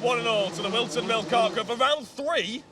one and all, to the Whilton Mill Kart Club for round 3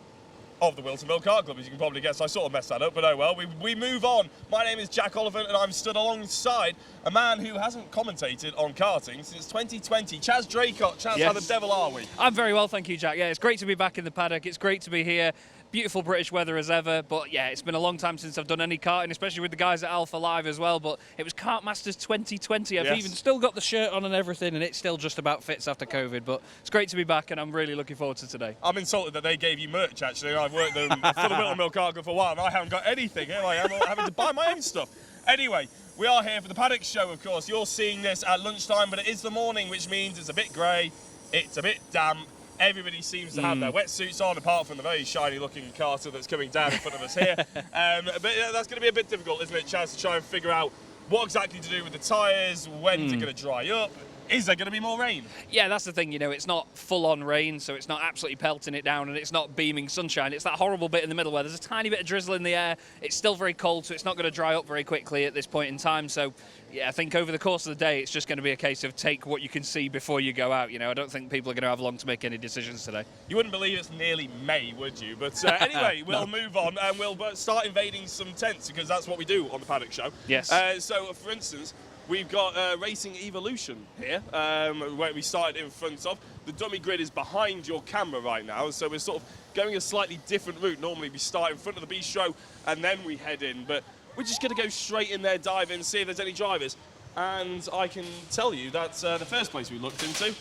of the Whilton Mill Kart Club, as you can probably guess. I sort of messed that up, but oh well, we move on. My name is Jack Oliphant, and I'm stood alongside a man who hasn't commentated on karting since 2020, Chaz Draycott. Chaz, yes. How the devil are we? I'm very well, thank you, Jack. Yeah, it's great to be back in the paddock. It's great to be here. Beautiful British weather as ever, but yeah, it's been a long time since I've done any karting, especially with the guys at Alpha Live as well, but it was Kart Masters 2020. I've even still got the shirt on and everything, and it still just about fits after COVID, but it's great to be back, and I'm really looking forward to today. I'm insulted that they gave you merch, actually. I've worked for the Whilton Mill Kart Club for a while, and I haven't got anything. Here I am having to buy my own stuff. Anyway, we are here for the Paddock show, of course. You're seeing this at lunchtime, but it is the morning, which means it's a bit grey, it's a bit damp. Everybody seems to have their wetsuits on, apart from the very shiny-looking karter that's coming down in front of us here. But that's going to be a bit difficult, isn't it, Chaz, to try and figure out what exactly to do with the tyres, when's it going to dry up? Is there going to be more rain? Yeah, that's the thing, you know, it's not full-on rain, so it's not absolutely pelting it down, and it's not beaming sunshine. It's that horrible bit in the middle where there's a tiny bit of drizzle in the air. It's still very cold, so it's not going to dry up very quickly at this point in time. So, yeah, I think over the course of the day, it's just going to be a case of take what you can see before you go out. You know, I don't think people are going to have long to make any decisions today. You wouldn't believe it's nearly May, would you? But anyway, we'll move on, and we'll start invading some tents, because that's what we do on the Paddock Show. Yes. So, for instance, we've got Racing Evolution here, where we started in front of. The dummy grid is behind your camera right now, so we're sort of going a slightly different route. Normally we start in front of the bistro and then we head in, but we're just going to go straight in there, dive in, see if there's any drivers. And I can tell you that the first place we looked into,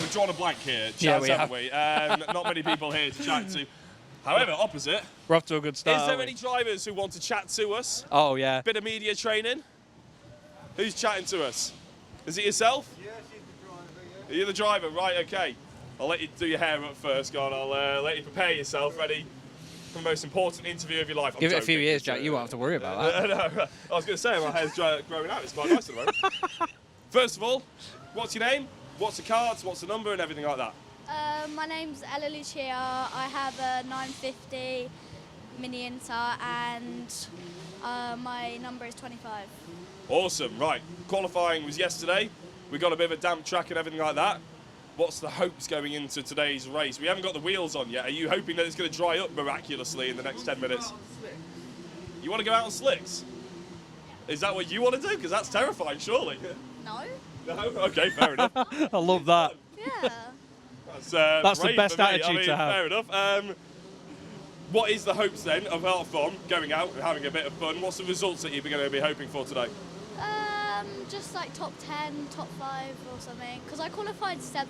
we've drawn a blank here, Chaz, haven't we? Not many people here to chat to. However, opposite, we're off to a good start. Is there any drivers who want to chat to us? Oh, yeah. Bit of media training? Who's chatting to us? Is it yourself? Yeah, she's the driver, yeah. You're the driver, right, okay. I'll let you do your hair up first, go on. I'll let you prepare yourself, ready for the most important interview of your life. Give it a few years, Jack, you won't have to worry about that. No, I was going to say, my hair's growing out, it's quite nice at the moment. First of all, what's your name? What's the cards? What's the number and everything like that? My name's Ella Lucia. I have a 950 Mini Inter, and my number is 25. Awesome, right. Qualifying was yesterday. We got a bit of a damp track and everything like that. What's the hopes going into today's race? We haven't got the wheels on yet. Are you hoping that it's going to dry up miraculously in the next 10 minutes? You want to go out on slicks? Is that what you want to do? Because that's terrifying, surely. No. No? Okay, fair enough. I love that. Yeah. That's the best attitude to have. Fair enough. What is the hopes then, apart from going out and having a bit of fun? What's the results that you're going to be hoping for today? Just like top 10, top 5 or something, because I qualified 7th,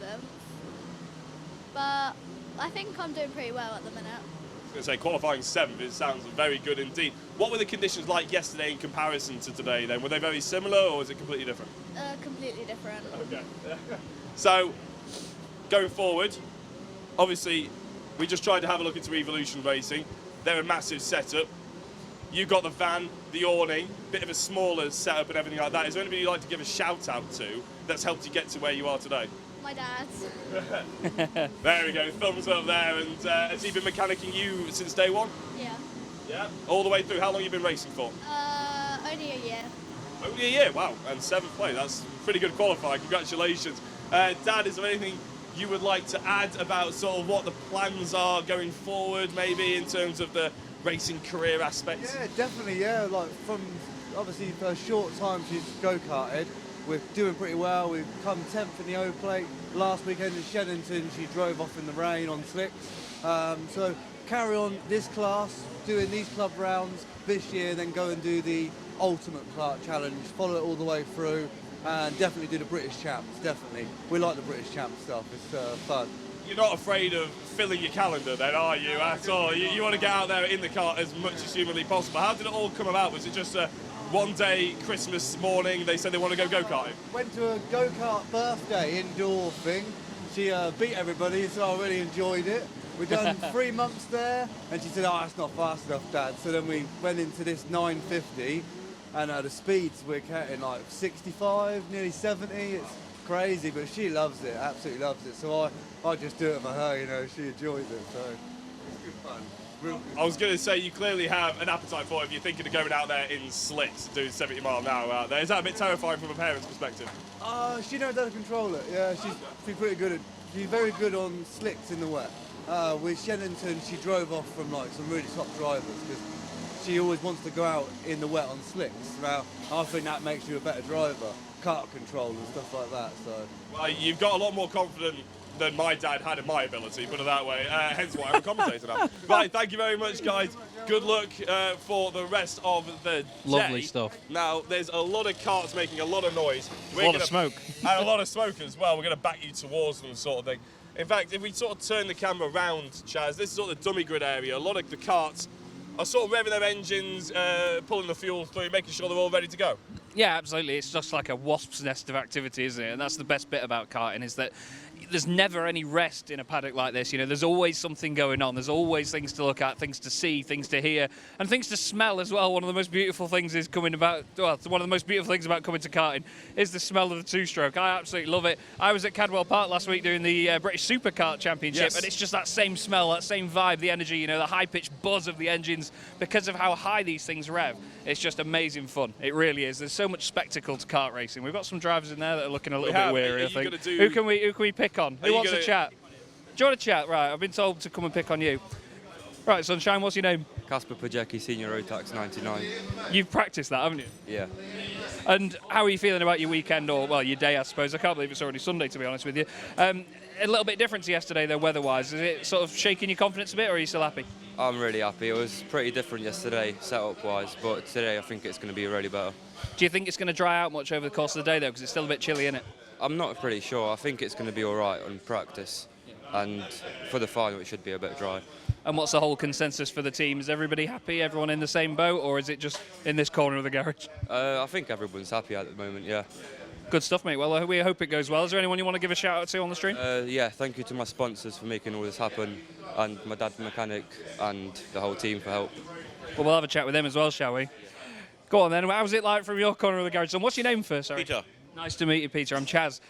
but I think I'm doing pretty well at the minute. I was going to say, qualifying 7th, it sounds very good indeed. What were the conditions like yesterday in comparison to today then? Were they very similar, or was it completely different? Completely different. Okay. So, going forward, obviously, we just tried to have a look into Evolution Racing. They're a massive setup. You've got the van, the awning, bit of a smaller setup and everything like that. Is there anybody you'd like to give a shout out to that's helped you get to where you are today? My dad. There we go, thumbs up there. And has he been mechanicking you since day one? Yeah. Yeah? All the way through. How long have you been racing for? Only a year. Only a year, wow. And 7th place, that's pretty good qualifying. Congratulations. Dad, is there anything you would like to add about sort of what the plans are going forward, maybe in terms of the racing career aspects? Yeah, definitely, yeah. Like, from obviously for a short time she's go-karted, we're doing pretty well. We've come 10th in the O plate. Last weekend in Sheddington, she drove off in the rain on slicks. So carry on this class, doing these club rounds this year, then go and do the ultimate Clark challenge, follow it all the way through, and definitely do the British champs, definitely. We like the British champ stuff, it's fun. You're not afraid of filling your calendar then, are you, at all? You want to get out there in the car as much as humanly possible. How did it all come about? Was it just a one-day Christmas morning, they said they want to go go-karting? Went to a go-kart birthday indoor thing. She beat everybody, so I really enjoyed it. We've done 3 months there, and she said, oh, that's not fast enough, Dad. So then we went into this 950, and the speeds we're getting like 65, nearly 70. It's crazy, but she loves it, absolutely loves it. So I just do it for her, you know, she enjoys it, so it's good fun. I was going to say, you clearly have an appetite for it if you're thinking of going out there in slicks, doing 70 mile an hour out there. Is that a bit terrifying from a parent's perspective? She knows how to control it, yeah, she's pretty good at she's very good on slicks in the wet. With Shennington, she drove off from like some really top drivers because she always wants to go out in the wet on slicks. Now, I think that makes you a better driver, kart control and stuff like that. So, well, you've got a lot more confidence than my dad had in my ability, put it that way, hence why I'm a commentator now. Right, thank you very much, guys. Good luck for the rest of the day. Lovely stuff. Now, there's a lot of carts making a lot of noise. A lot of smoke. And a lot of smoke as well. We're going to back you towards them, sort of thing. In fact, if we sort of turn the camera around, Chaz, this is sort of the dummy grid area. A lot of the carts are sort of revving their engines, pulling the fuel through, making sure they're all ready to go. Yeah, absolutely. It's just like a wasp's nest of activity, isn't it? And that's the best bit about karting, is that there's never any rest in a paddock like this. You know, there's always something going on. There's always things to look at, things to see, things to hear, and things to smell as well. One of the most beautiful things is one of the most beautiful things about coming to karting is the smell of the two-stroke. I absolutely love it. I was at Cadwell Park last week doing the British Superkart Championship, yes, and it's just that same smell, that same vibe, the energy, you know, the high-pitched buzz of the engines because of how high these things rev. It's just amazing fun. It really is. There's so much spectacle to kart racing. We've got some drivers in there that are looking a little bit weary, I think. Who can we pick on? Who wants to chat? Do you want to chat? Right, I've been told to come and pick on you. Right, Sunshine, what's your name? Casper Pajecki, Senior Road Tax 99. You've practiced that, haven't you? Yeah. And how are you feeling about your weekend, or, well, your day, I suppose? I can't believe it's already Sunday, to be honest with you. A little bit different to yesterday, though, weather-wise. Is it sort of shaking your confidence a bit, or are you still happy? I'm really happy. It was pretty different yesterday, setup-wise, but today I think it's going to be really better. Do you think it's going to dry out much over the course of the day, though, because it's still a bit chilly, isn't it? I'm not pretty sure. I think it's going to be all right on practice, and for the final it should be a bit dry. And what's the whole consensus for the team? Is everybody happy, everyone in the same boat, or is it just in this corner of the garage? I think everyone's happy at the moment, yeah. Good stuff, mate. Well, we hope it goes well. Is there anyone you want to give a shout-out to on the stream? Yeah, thank you to my sponsors for making all this happen, and my dad, the mechanic, and the whole team for help. Well, we'll have a chat with them as well, shall we? Go on, then. How's it like from your corner of the garage? And what's your name first? Sorry. Peter. Nice to meet you, Peter. I'm Chaz.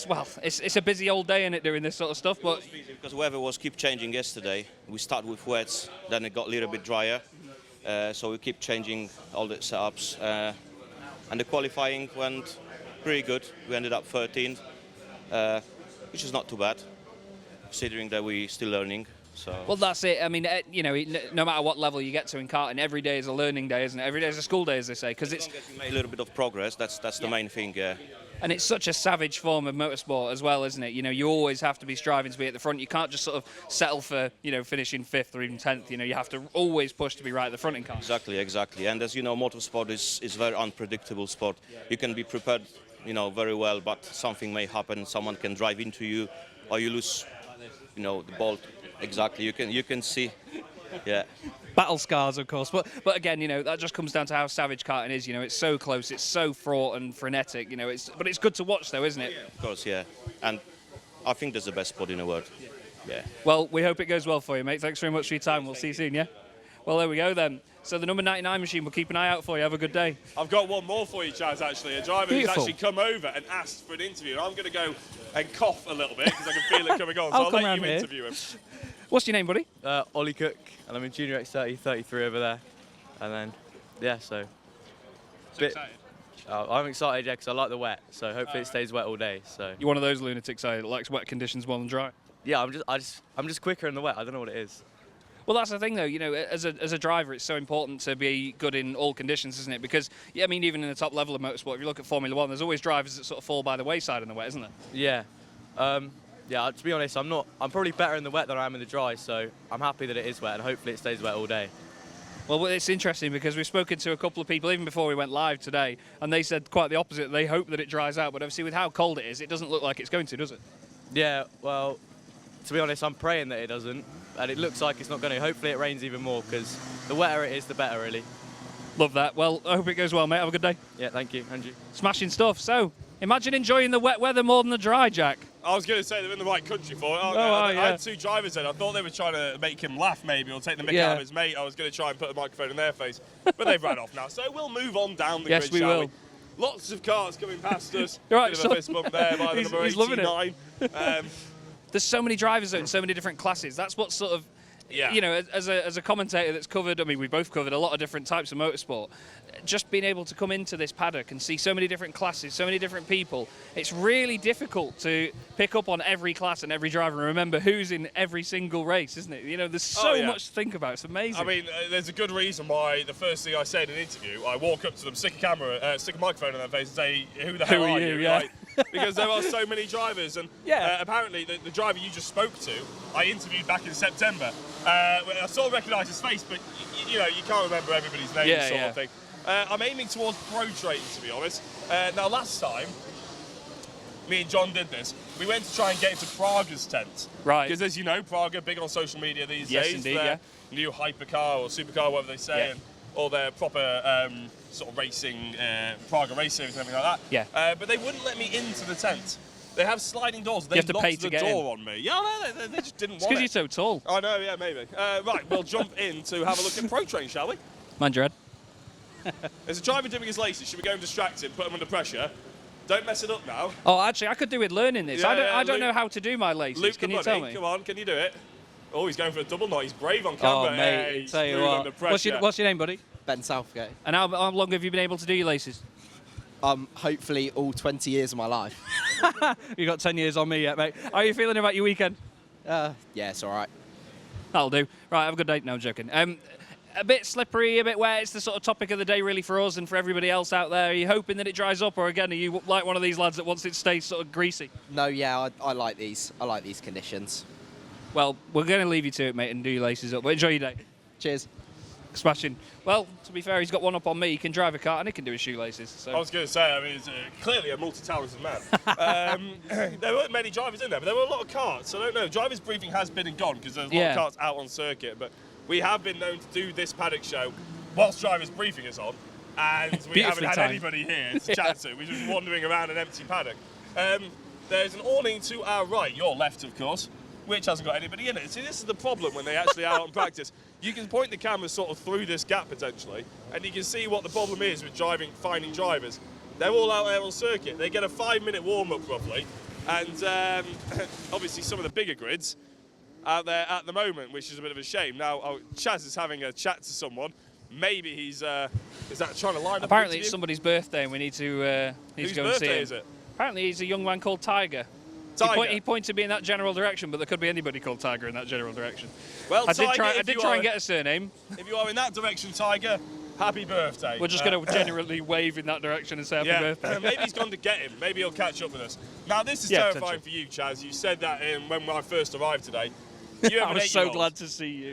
Well, it's a busy old day, isn't it, doing this sort of stuff? But Because the weather was keep changing yesterday. We started with wets, then it got a little bit drier. So we keep changing all the setups. And the qualifying went pretty good. We ended up 13th, which is not too bad, considering that we're still learning. So. Well, that's it. I mean, you know, no matter what level you get to in karting, every day is a learning day, isn't it? Every day is a school day, as they say. Because it's we made a little bit of progress. That's the main thing. Yeah. And it's such a savage form of motorsport as well, isn't it? You know, you always have to be striving to be at the front. You can't just sort of settle for, you know, finishing 5th or even 10th. You know, you have to always push to be right at the front in karting. Exactly. And as you know, motorsport is a very unpredictable sport. You can be prepared, you know, very well, but something may happen. Someone can drive into you, or you lose, you know, the bolt. Exactly. You can see. Yeah. Battle scars, of course, but again, you know, that just comes down to how savage karting is. You know, it's so close, it's so fraught and frenetic. You know, but it's good to watch, though, isn't it? Of course, yeah. And I think that's the best sport in the world. Yeah. Well, we hope it goes well for you, mate. Thanks very much for your time. We'll see you soon, yeah? Well, there we go then. So the number 99 machine, we'll keep an eye out for you. Have a good day. I've got one more for you, Chaz, actually. A driver Beautiful. who's actually come over and asked for an interview. And I'm going to go and cough a little bit because I can feel it coming on. So I'll I'll come let round you here. interview him. What's your name, buddy? Ollie Cook, and I'm in Junior X30, 33 over there. And then, yeah, so. I'm excited, yeah, because I like the wet, so hopefully it stays wet all day. So. You're one of those lunatics that likes wet conditions more than dry. Yeah, I'm just quicker in the wet. I don't know what it is. Well, that's the thing, though. You know, as a driver, it's so important to be good in all conditions, isn't it? Because, yeah, I mean, even in the top level of motorsport, if you look at Formula One, there's always drivers that sort of fall by the wayside in the wet, isn't there? Yeah. Yeah, to be honest, I'm probably better in the wet than I am in the dry, so I'm happy that it is wet, and hopefully it stays wet all day. Well, it's interesting because we've spoken to a couple of people even before we went live today, and they said quite the opposite. They hope that it dries out, but obviously with how cold it is, it doesn't look like it's going to, does it? Yeah, well, to be honest, I'm praying that it doesn't, and it looks like it's not going to. Hopefully it rains even more, because the wetter it is, the better, really. Love that. Well, I hope it goes well, mate. Have a good day. Yeah, thank you, Andrew. Smashing stuff. So, imagine enjoying the wet weather more than the dry, Jack. I was going to say they're in the right country for it, aren't they? I had two drivers then. I thought they were trying to make him laugh, maybe, or take the mick out of his mate. I was going to try and put a microphone in their face, but they've ran off now. So we'll move on down the Yes, grid, we shall will. we? Lots of cars coming past us. Right, Bit of a fist bump there by the number he's loving it. 89. There's so many drivers, though, in so many different classes. That's what sort of you know, as a commentator that's covered, I mean, we've both covered a lot of different types of motorsport. Just being able to come into this paddock and see so many different classes, so many different people, it's really difficult to pick up on every class and every driver and remember who's in every single race, isn't it? You know, there's so much to think about. It's amazing. I mean, there's a good reason why the first thing I say in an interview, I walk up to them, stick a microphone on their face and say, who the hell are you? Yeah. Like, because there are so many drivers, and apparently the driver you just spoke to, I interviewed back in September. I sort of recognise his face, but you know, you can't remember everybody's name sort of thing. I'm aiming towards pro training, to be honest. Now, last time, me and John did this. We went to try and get into Praga's tent. Right. Because as you know, Praga, big on social media these Yes, days. indeed, Their new hypercar or supercar, whatever they say, and all their proper sort of racing, Praga race series and everything like that. Yeah. But they wouldn't let me into the tent. They have sliding doors. They have to pay locked to the get door on me. Yeah, no, they just didn't want it. It's because you're so tall. I know, yeah, maybe. Right, we'll jump in to have a look at pro train, shall we? Mind your head. There's a driver doing his laces. Should we go and distract him, put him under pressure? Don't mess it up now. Oh, actually, I could do with learning this. Yeah, I don't Luke, know how to do my laces. Luke Can the you bunny, tell me? come on, can you do it? Oh, he's going for a double knot. He's brave on camera. Oh, mate, Hey, he's tell you smooth what. under pressure. What's your name, buddy? Ben Southgate. And how long have you been able to do your laces? Hopefully all 20 years of my life. You've got 10 years on me yet, mate. How are you feeling about your weekend? Yeah, it's all right. That'll do. Right, have a good day. No, I'm joking. A bit slippery, a bit wet. It's the sort of topic of the day, really, for us and for everybody else out there. Are you hoping that it dries up, or again, are you like one of these lads that wants it to stay sort of greasy? No, yeah, I like these. I like these conditions. Well, we're going to leave you to it, mate, and do your laces up. But enjoy your day. Cheers. Smashing. Well, to be fair, he's got one up on me. He can drive a car and he can do his shoelaces. So. I was going to say, I mean, he's clearly a multi-talented man. There weren't many drivers in there, but there were a lot of karts. I don't know. Drivers' briefing has been and gone because there's a lot of karts out on circuit. But we have been known to do this paddock show whilst drivers' briefing is on, and we haven't had anybody here to chat to. We're just wandering around an empty paddock. There's an awning to our right, your left, of course, which hasn't got anybody in it. See, this is the problem when they actually are out on practice. You can point the camera sort of through this gap potentially, and you can see what the problem is with finding drivers. They're all out there on circuit. They get a 5-minute warm-up roughly, and obviously some of the bigger grids out there at the moment, which is a bit of a shame. Now, Chaz is having a chat to someone. Maybe he's is that trying to line up? Apparently, it's somebody's birthday, and we need to go and see him. Whose birthday is it? Apparently, he's a young man called Tiger. He pointed me in that general direction, but there could be anybody called Tiger in that general direction. Well, I did try and get a surname. If you are in that direction, Tiger, happy birthday. We're just going to generally wave in that direction and say happy birthday. Maybe he's gone to get him. Maybe he'll catch up with us. Now, this is terrifying for you, Chaz. You said that when I first arrived today. I was so glad to see you.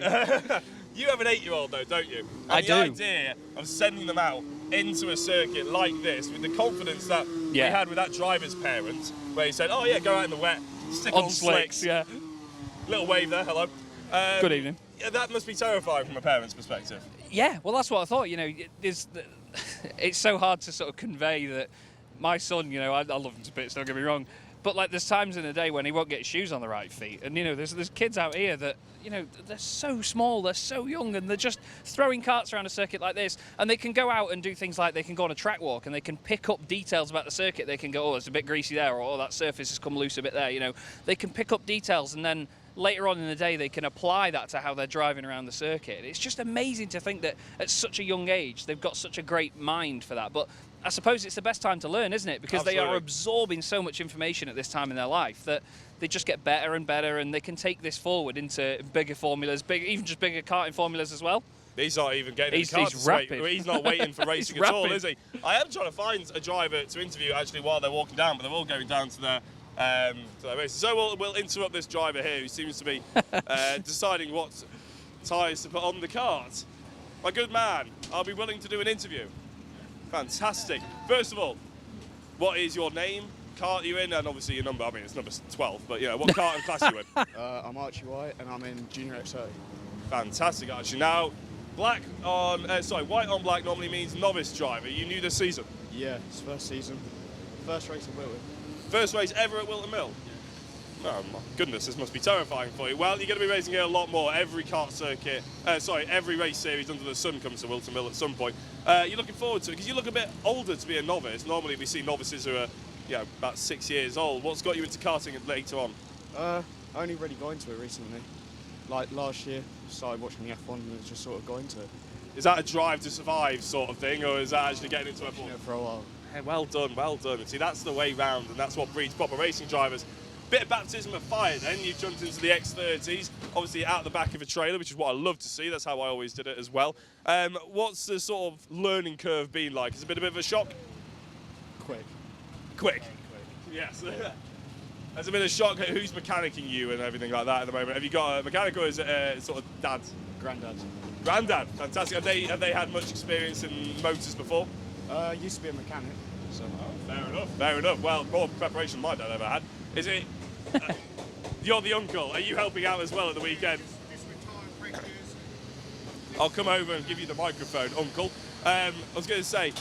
You have an 8-year-old, though, don't you? And I the do. idea of sending them out into a circuit like this with the confidence that we had with that driver's parents, where he said, oh, yeah, go out in the wet, stick on slicks. Yeah. Little wave there, hello. Good evening. Yeah, that must be terrifying from a parent's perspective. Yeah, well, that's what I thought. You know, it's so hard to sort of convey that my son, you know, I love him to bits, don't get me wrong, but like there's times in the day when he won't get his shoes on the right feet, and you know, there's kids out here that, you know, they're so small, they're so young, and they're just throwing carts around a circuit like this, and they can go out and do things like they can go on a track walk and they can pick up details about the circuit. They can go, oh, it's a bit greasy there, or oh, that surface has come loose a bit there. You know, they can pick up details, and then later on in the day they can apply that to how they're driving around the circuit. It's just amazing to think that at such a young age they've got such a great mind for that. But I suppose it's the best time to learn, isn't it? Because they are absorbing so much information at this time in their life that they just get better and better, and they can take this forward into bigger formulas, even just bigger karting formulas as well. He's not even getting he's in the car. rapid. He's not waiting for racing at all, is he? I am trying to find a driver to interview actually while they're walking down, but they're all going down to their races. So we'll interrupt this driver here who seems to be deciding what tyres to put on the cart. My good man, I'll be willing to do an interview. Fantastic. First of all, what is your name, cart you're in, and obviously your number? I mean, it's number 12, but you know, what cart and class are you in? I'm Archie White, and I'm in Junior X30. Fantastic, Archie. Now, white on black normally means novice driver. You new this season? Yeah, it's first season. First race at Wilton. First race ever at Whilton Mill? Oh my goodness, this must be terrifying for you. Well, you're going to be racing here a lot more. Every kart circuit, every race series under the sun comes to Whilton Mill at some point. You're looking forward to it because you look a bit older to be a novice. Normally we see novices who are, about 6 years old. What's got you into karting later on? Only really got into it recently. like last year, started watching the F1 and just sort of got into it. Is that a drive to survive sort of thing, or is that actually getting into F1? Watching it for a while. Hey, well done, well done. See, that's the way round, and that's what breeds proper racing drivers. Bit of baptism of fire then, you jumped into the X30s, obviously out the back of a trailer, which is what I love to see, that's how I always did it as well. What's the sort of learning curve been like? Has it been a bit of a shock? Quick. Quick? Yes. Has it been a shock? Who's mechanicking you and everything like that at the moment? Have you got a mechanic, or is it sort of dad? Granddad. Granddad, fantastic. Have they had much experience in motors before? Used to be a mechanic. So. Fair enough, fair enough. Well, more preparation than my dad ever had. Is it... you're the uncle. Are you helping out as well at the weekend? I'll come over and give you the microphone, uncle. I was going to say,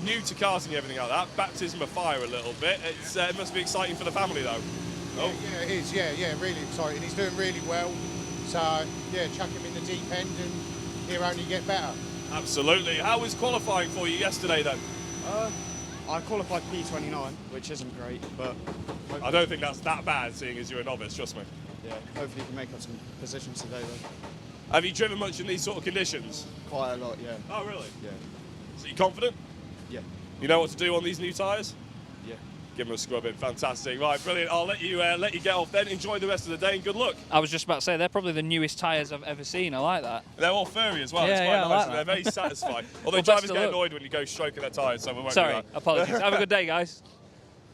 new to karting and everything like that, baptism of fire a little bit. It must be exciting for the family though. Oh. Yeah, it is. Yeah, really exciting. He's doing really well. So, yeah, chuck him in the deep end and he'll only get better. Absolutely. How was qualifying for you yesterday then? I qualified P29, which isn't great, but... I don't think that's that bad, seeing as you're a novice, trust me. Yeah, hopefully you can make up some positions today though. Have you driven much in these sort of conditions? Quite a lot, yeah. Oh, really? Yeah. So you confident? Yeah. You know what to do on these new tyres? Yeah. Give them a scrub in. Fantastic. Right, brilliant. I'll let you get off then. Enjoy the rest of the day and good luck. I was just about to say, they're probably the newest tyres I've ever seen. I like that. They're all furry as well. Yeah, it's quite yeah, I nice. like And that. they're very satisfied. Although Well, drivers best of get luck. annoyed when you go stroking their tyres, so we won't do Sorry, that. apologies. Have a good day, guys.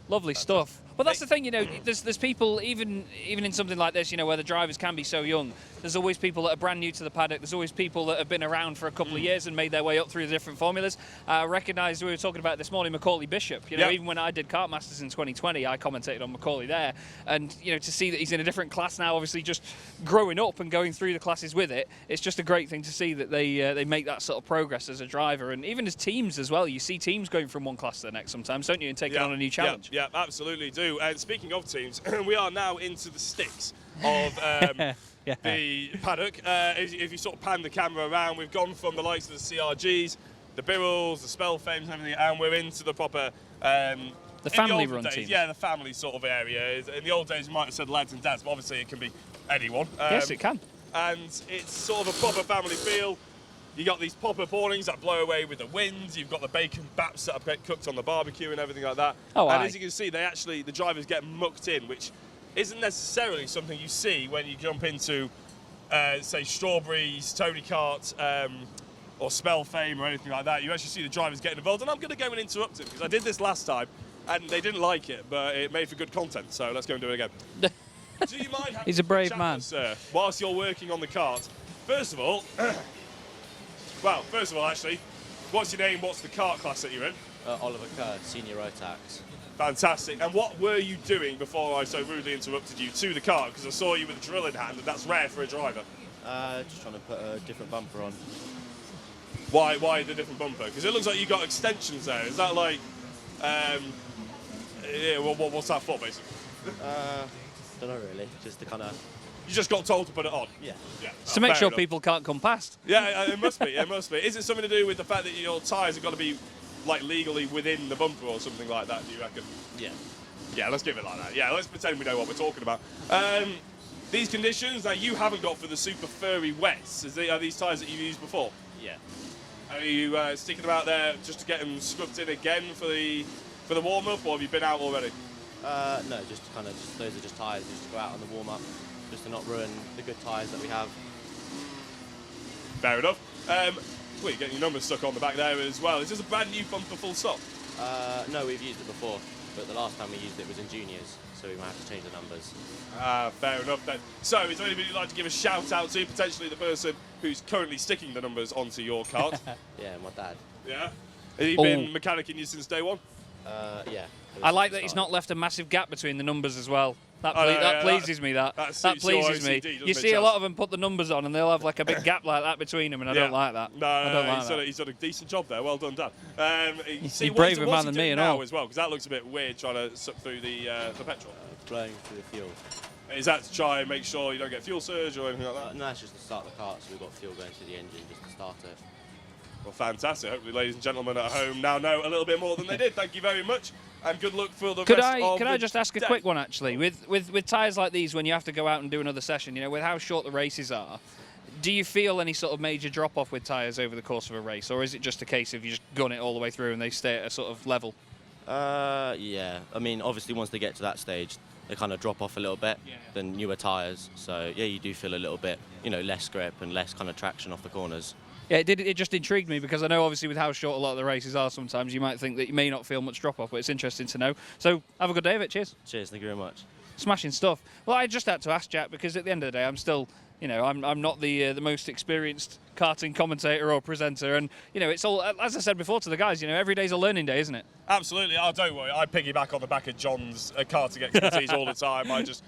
Lovely stuff. But that's the thing, you know, there's people, even in something like this, you know, where the drivers can be so young, there's always people that are brand new to the paddock, there's always people that have been around for a couple of years and made their way up through the different formulas. I recognise, we were talking about this morning, Macaulay Bishop. You know, even when I did Kart Masters in 2020, I commentated on Macaulay there. And, you know, to see that he's in a different class now, obviously just growing up and going through the classes with it, it's just a great thing to see that they make that sort of progress as a driver. And even as teams as well, you see teams going from one class to the next sometimes, don't you, and taking on a new challenge. Yeah, absolutely do. And speaking of teams, we are now into the sticks of the paddock. If you sort of pan the camera around, we've gone from the likes of the CRGs, the Birrells, the Spellfames and everything, and we're into the proper... the family-run teams. Yeah, the family sort of area. In the old days, you might have said lads and dads, but obviously it can be anyone. Yes, it can. And it's sort of a proper family feel. You got these pop-up awnings that blow away with the wind. You've got the bacon baps that are cooked on the barbecue and everything like that. Oh, and aye. as you can see, the drivers get mucked in, which isn't necessarily something you see when you jump into, say, Strawberries, Tony Kart, or Smell Fame or anything like that. You actually see the drivers getting involved. And I'm going to go and interrupt him because I did this last time and they didn't like it, but it made for good content. So let's go and do it again. Do you mind having He's a brave chat man. with us, sir, whilst you're working on the kart? First of all, actually, what's your name? What's the kart class that you're in? Oliver Kerr, Senior Rotax. Fantastic. And what were you doing before I so rudely interrupted you to the kart? Because I saw you with a drill in hand, and that's rare for a driver. Just trying to put a different bumper on. Why the different bumper? Because it looks like you got extensions there. Is that like, yeah, what's that for, basically? Don't know really, just to kind of... You just got told to put it on? Yeah. To make fair sure enough. people can't come past. Yeah, it must be, it must be. Is it something to do with the fact that your tyres have got to be, like, legally within the bumper or something like that, do you reckon? Yeah. Yeah, let's give it like that. Yeah, let's pretend we know what we're talking about. These conditions that you haven't got for the super furry wets, are these tyres that you've used before? Yeah. Are you sticking them out there just to get them scrubbed in again for the warm-up, or have you been out already? No, just kind of, those are just tyres just to go out on the warm-up, just to not ruin the good tyres that we have. Fair enough. Well, you're getting your numbers stuck on the back there as well. Is this a brand new bumper full stop? No, we've used it before, but the last time we used it was in juniors, so we might have to change the numbers. Fair enough then. So, is there anybody you'd like to give a shout out to? Potentially the person who's currently sticking the numbers onto your kart? Yeah, my dad. Yeah? Has he been mechanicking you since day one? Yeah. I like that he's not left a massive gap between the numbers as well. That pleases me. That pleases me. You see a lot of them put the numbers on and they'll have like a big gap like that between them, and I don't like that. No, he's done a decent job there. Well done, Dan. He's braver man than me and all. As well, because that looks a bit weird trying to suck through the petrol. Blowing through the fuel. Is that to try and make sure you don't get fuel surge or anything like that? No, it's just to start the kart, so we've got fuel going through the engine just to start it. Well, fantastic. Hopefully, ladies and gentlemen at home now know a little bit more than they did. Thank you very much. and good luck for the Could rest of I the just ask a day. quick one actually? With tyres like these, when you have to go out and do another session, you know, with how short the races are, do you feel any sort of major drop off with tyres over the course of a race, or is it just a case of you just gun it all the way through and they stay at a sort of level? Yeah. I mean, obviously, once they get to that stage, they kind of drop off a little bit than newer tyres. So yeah, you do feel a little bit, you know, less grip and less kind of traction off the corners. Yeah, it just intrigued me because I know obviously with how short a lot of the races are, sometimes you might think that you may not feel much drop off, but it's interesting to know. So have a good day of it. Cheers. Cheers. Thank you very much. Smashing stuff. Well, I just had to ask Jack because at the end of the day, I'm still, you know, I'm not the most experienced karting commentator or presenter, and you know, it's all, as I said before to the guys, you know, every day's a learning day, isn't it? Absolutely. Oh, don't worry. I piggyback on the back of John's karting expertise all the time. I just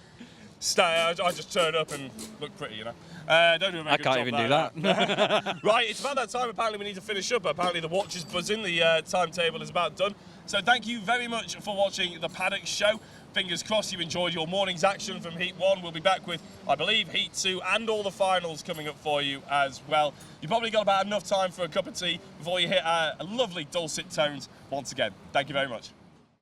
turn up and look pretty, you know. Don't do a very I good can't job even do that. Right, it's about that time. Apparently, we need to finish up. Apparently, the watch is buzzing. The timetable is about done. So, thank you very much for watching the Paddock Show. Fingers crossed you enjoyed your morning's action from Heat 1. We'll be back with, I believe, Heat 2 and all the finals coming up for you as well. You've probably got about enough time for a cup of tea before you hit lovely dulcet tones once again. Thank you very much.